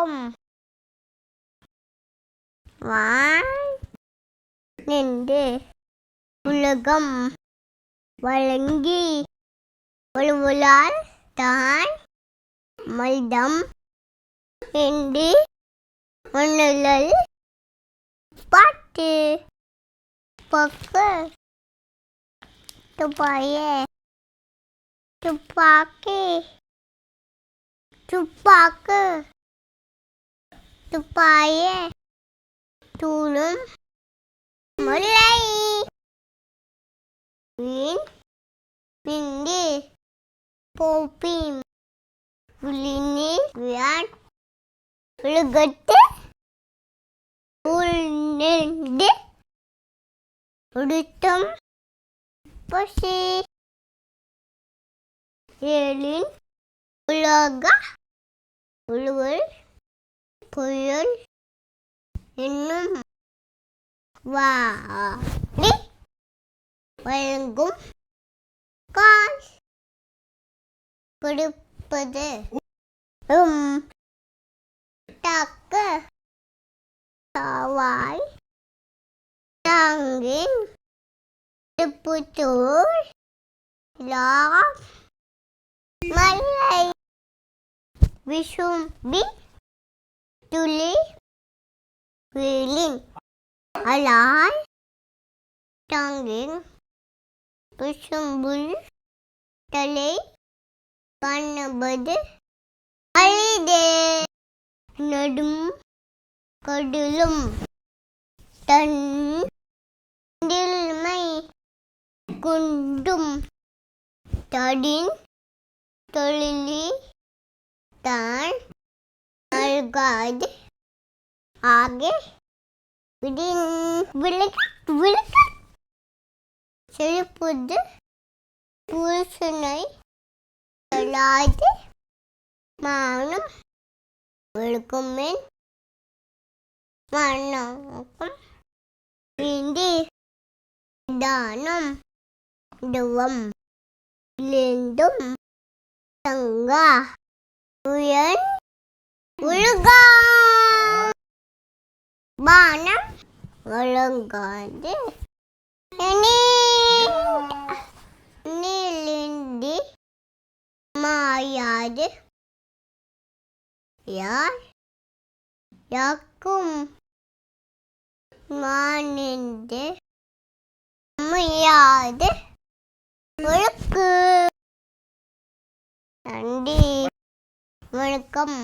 வணக்கம். நின்று உலகம் வழங்கி ஒழுவலால் தான் மல்தம் என்று மண்ணுழல் பாட்டு பக்கு துப்பாய துப்பாக்கி துப்பாக்கு துப்பாய தூளும் முல்லை வீண் பிண்டி போப்பி விழினி வியான் உலகத்து உள்நின்று உடுத்தும் பசி ஏழின் உலக உழுவல் புயல் என்னும் வாடி வழங்கும் கால் கொடுப்பது தக்க தாவாய் தாங்கின் புத்தூர் மலை விசும்பி துளி வீலின் அலாய் தாங்கின் விசும்புல் தலை காணபது அழிதே நடும் கடலும் தன் தில்மை குண்டும் தடின் தொழிலி தான் அழ்காது ஆகே விளக்க செழிப்புது புருஷனை சொல்லாது மானம் ஒழுக்கமேன் மனக்கும் வேண்டி தானம் துவம் லேந்தும் தங்கா உயன் உலகா பானம் வழங்காது நீலிந்தி மாயாது யார் யாக்கும் மானிந்து அமையாது ஒழுக்கு நன்றி வணக்கம்.